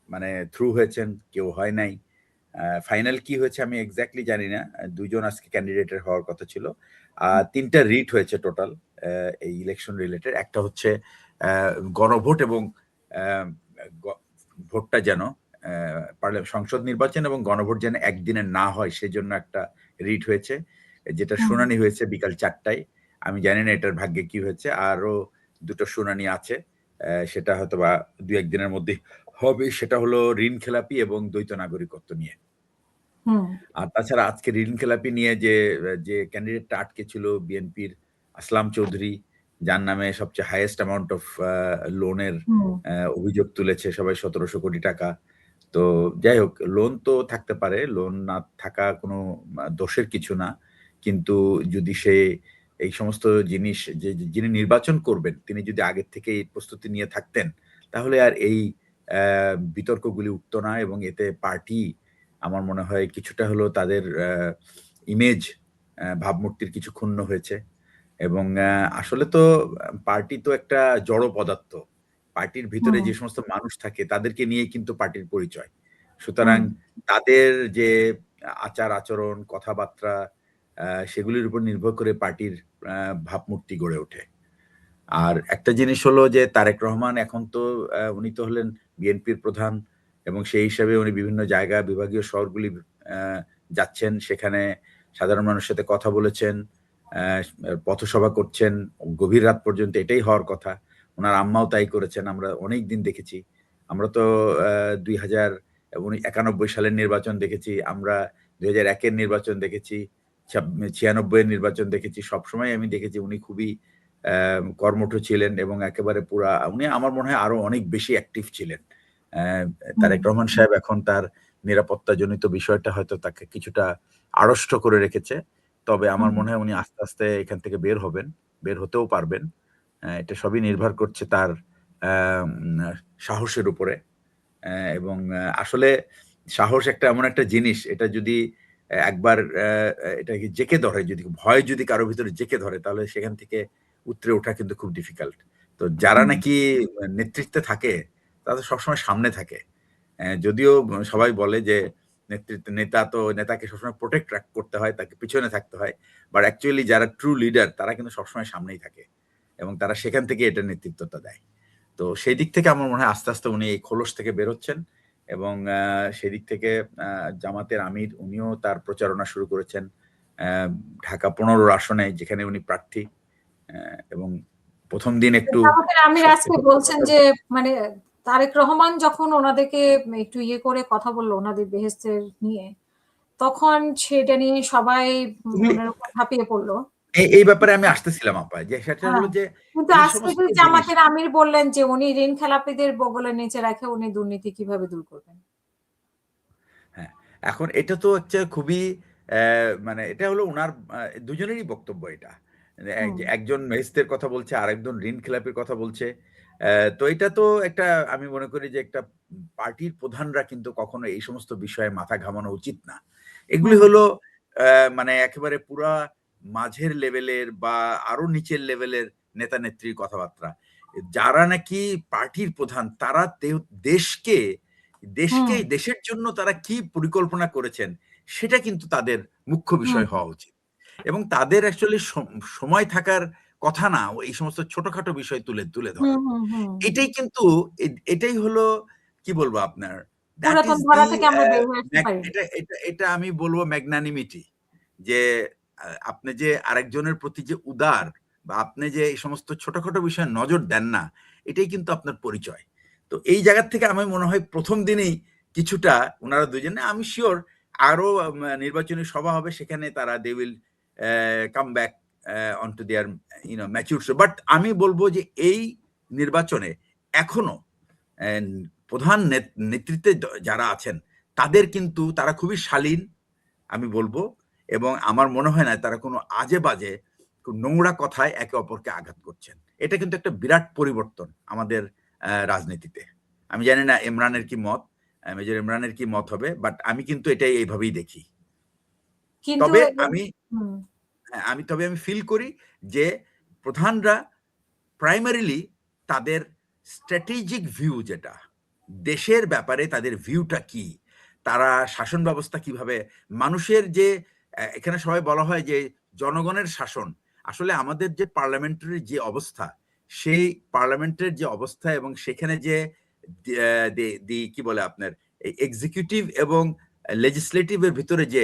মানে থ্রু হয়েছেন, কেউ হয় নাই। ফাইনাল কি হয়েছে আমি এক্স্যাক্টলি জানি না। দুজন আজকে ক্যান্ডিডেটের হওয়ার কথা ছিল। ৩টা রিট হয়েছে টোটাল এই ইলেকশন রিলেটেড। একটা হচ্ছে গণভোট এবং ভোটটা যেন সংসদ নির্বাচন এবং গণভোট যেন একদিনে না হয় সেজন্য একটা রিট হয়েছে, যেটা শুনানি হয়েছে বিকাল 4টায়। আমি জানি না এটার ভাগ্যে কি হয়েছে। আরো দুটো শুনানি আছে, সেটা হয়তো বা 2-1 দিনের মধ্যে হবে। সেটা হলো ঋণ খেলাপি এবং দ্বৈত নাগরিকত্ব নিয়ে। আর তাছাড়া আজকে ঋণ খেলাপি নিয়ে যে ক্যান্ডিডেটটা আটকে ছিল বিএনপির আসলাম চৌধুরী, যার নামে সবচেয়ে হাইয়েস্ট অ্যামাউন্ট অফ লোনের অভিযোগ তুলেছে সবাই, 1700 কোটি টাকা। তো যাই হোক, লোন তো থাকতে পারে, লোন না থাকা কোনো দোষের কিছু না। কিন্তু যদি সে এই সমস্ত জিনিস যিনি নির্বাচন করবেন তিনি যদি আগের থেকে এই প্রস্তুতি নিয়ে থাকতেন, তাহলে আর এই বিতর্কগুলি উঠতো না। এবং এতে পার্টি, আমার মনে হয় কিছুটা হলেও তাদের ইমেজ, ভাবমূর্তির কিছু ক্ষুণ্ণ হয়েছে। এবং আসলে তো পার্টি তো একটা জড় পদার্থ। পার্টির ভিতরে যে সমস্ত মানুষ থাকে তাদেরকে নিয়ে কিন্তু পার্টির পরিচয়। সুতরাং তাদের যে আচার আচরণ, কথাবার্তা, সেগুলির উপর নির্ভর করে পার্টির ভাবমূর্তি গড়ে ওঠে। আর একটা জিনিস হলো যে তারেক রহমান এখন তো উনি তো হলেন বিএনপির প্রধান, এবং সেই হিসাবে উনি বিভিন্ন জায়গা, বিভাগীয় শহরগুলি যাচ্ছেন, সেখানে সাধারণ মানুষের সাথে কথা বলেছেন, পথসভা করছেন গভীর রাত পর্যন্ত। এটাই হওয়ার কথা। ওনার আম্মাও তাই করেছেন, আমরা অনেক দিন দেখেছি। আমরা তো 91 সালের নির্বাচন দেখেছি, আমরা 2001-এর নির্বাচন দেখেছি, 96-এর নির্বাচন দেখেছি। সবসময় আমি দেখেছি উনি খুবই কর্মঠ ছিলেন এবং একেবারে পুরা, উনি আমার মনে হয় আরো অনেক বেশি অ্যাক্টিভ ছিলেন। তারেক রহমান সাহেব এখন তার নিরাপত্তাজনিত বিষয়টা হয়তো তাকে কিছুটা আড়ষ্ট করে রেখেছে। তবে আমার মনে হয় উনি আস্তে আস্তে এখান থেকে বের হবেন, বের হতেও পারবেন। এটা সবই নির্ভর করছে তার সাহসের উপরে। এবং আসলে সাহস একটা এমন একটা জিনিস, এটা যদি একবার এটাকে জেঁকে ধরে, যদি ভয় যদি কারো ভিতরে জেঁকে ধরে, তাহলে সেখান থেকে উতরে ওঠা কিন্তু খুব ডিফিকাল্ট। তো যারা নাকি নেতৃত্বে থাকে তারা সবসময় সামনে থাকে। যদিও সবাই বলে যে নেতাকে সবসময় প্রোটেক্ট করতে হয়, তাকে পিছনে থাকতে হয়। বাট অ্যাকচুয়ালি যারা ট্রু লিডার তারা কিন্তু সবসময় সামনেই থাকে এবং তারা সেখান থেকে এটা নেতৃত্বটা দেয়। তো সেই দিক থেকে আমার মনে হয় আস্তে আস্তে উনি এই খোলস থেকে বেরোচ্ছেন। এবং সেদিক থেকে জামাতের আমির উনিও তার প্রচারণা শুরু করেছেন ঢাকা 15 আসনে, যেখানে উনি প্রার্থী। এবং প্রথম দিন একটু আমির আজকে বলছেন যে মানে তারেক রহমান যখন ওনাদেরকে একটু ইয়ে করে কথা বললো ওনাদের বেহেস্তের নিয়ে, তখন সেটা নিয়ে সবাই মনের উপর ঝাঁপিয়ে পড়লো। এই ব্যাপারে আমি আসতেছিলাম আপা, যে সেটা হলো যে কিন্তু এই আজকে সমস্ত জামাতের আমির বললেন যে উনি ঋণ খেলাপিদের বগলের নিচে রাখে উনি দুর্নীতি কিভাবে দূর করবেন। হ্যাঁ, এখন এটা তো হচ্ছে খুবই মানে এটা হলো উনার দুজনেরই বক্তব্য এটা। একজন মেহেস্তের কথা বলছে, আরেকজন ঋণ খেলাপির কথা বলছে। তো এটা তো একটা, আমি মনে করি যে একটা পার্টির প্রধানরা কিন্তু কখনো এই সমস্ত বিষয়ে মাথা ঘামানো উচিত না। এগুলি হলো মানে একেবারে পুরা মাঝের লেভেলের বা আরো নিচের লেভেলের নেতা নেত্রীর কথাবার্তা। যারা নাকি পার্টির প্রধান তারা দেশকে দেশের জন্য তারা কি পরিকল্পনা করেছেন সেটা কিন্তু তাদের মুখ্য বিষয় হওয়া উচিত। এবং তাদের অ্যাকচুয়ালি সময় থাকার কথা না এই সমস্ত ছোটখাটো বিষয় তুলে ধরা। এটাই কিন্তু এটাই হলো কি বলবো আপনার, দ্যাট ইজ দি এটা আমি বলবো ম্যাগনানিমিটি। যে আপনি যে আরেকজনের প্রতি যে উদার, বা আপনি যে এই সমস্ত ছোটখাটো বিষয়ে নজর দেন না, এটাই কিন্তু আপনার পরিচয়। তো এই জায়গা থেকে আমি মনে হয় প্রথম দিনেই কিছুটা ওনারা দুজনে, আমি শিওর আরো নির্বাচনী সভা হবে, সেখানে তারা they will come back onto their mature. But আমি বলবো যে এই নির্বাচনে এখনো প্রধান নেতৃত্বে যারা আছেন তাদের কিন্তু তারা খুবই শালীন আমি বলবো। এবং আমার মনে হয় না তারা কোনো আজে বাজে নোংরা কথায় একে অপরকে আঘাত করছেন। এটা কিন্তু একটা বিরাট পরিবর্তন আমাদের রাজনীতিতে। আমি জানি না ইমরানের কি মত, মেজর ইমরানের কি মত হবে, বাট আমি কিন্তু এটাই এইভাবেই দেখি। তবে আমি ফিল করি যে প্রধানরা প্রাইমারিলি তাদের স্ট্র্যাটেজিক ভিউ যেটা, দেশের ব্যাপারে তাদের ভিউটা কি, তারা শাসন ব্যবস্থা কিভাবে, মানুষের যে এখানে সবাই বলা হয় যে জনগণের শাসন, আসলে আমাদের যে পার্লামেন্টারি যে অবস্থা, সেই পার্লামেন্টের যে অবস্থা এবং সেখানে যে কি বলে আপনার এক্সিকিউটিভ এবং লেজিসলেটিভের ভিতরে যে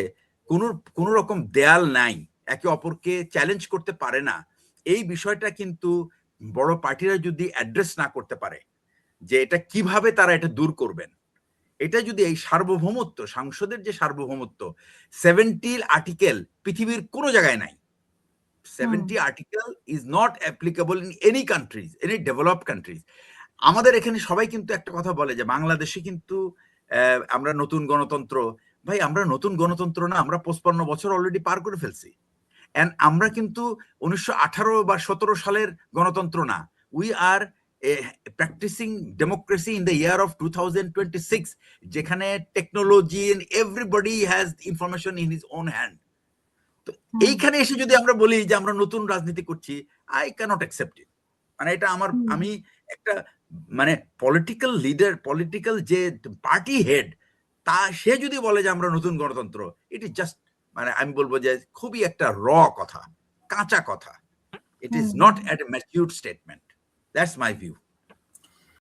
কোনো রকম দেয়াল নাই, একে অপরকে চ্যালেঞ্জ করতে পারে না, এই বিষয়টা কিন্তু বড় পার্টিরা যদি অ্যাড্রেস না করতে পারে যে এটা কিভাবে তারা এটা দূর করবেন, এটা যদি এই সার্বভৌমত্ব, সংসদের যে সার্বভৌমত্ব, 70 আর্টিকেল পৃথিবীর কোনো জায়গায় নাই। 70 article is not applicable in any countries, any developed countries. আমাদের এখানে সবাই কিন্তু একটা কথা বলে যে বাংলাদেশে কিন্তু আমরা নতুন গণতন্ত্র। ভাই, আমরা নতুন গণতন্ত্র না, আমরা 55 বছর অলরেডি পার করে ফেলছি। এন্ড আমরা কিন্তু 1918 বা 17 সালের গণতন্ত্র না, we are practising democracy in the year of 2026, যেখানে technology and everybody has information in his own hand. তো এইখানে এসে যদি আমরা বলি যে আমরা নতুন রাজনীতি করছি, আই ক্যানট অ্যাকসেপ্ট ইট। মানে এটা আমি একটা মানে পলিটিক্যাল লিডার, পলিটিক্যাল যে পার্টি হেড, সে যদি বলে যে আমরা নতুন গণতন্ত্র, ইট ইজ জাস্ট, মানে আমি বলবো যে খুবই একটা কাঁচা কথা। It is not at A matured statement. That's my view.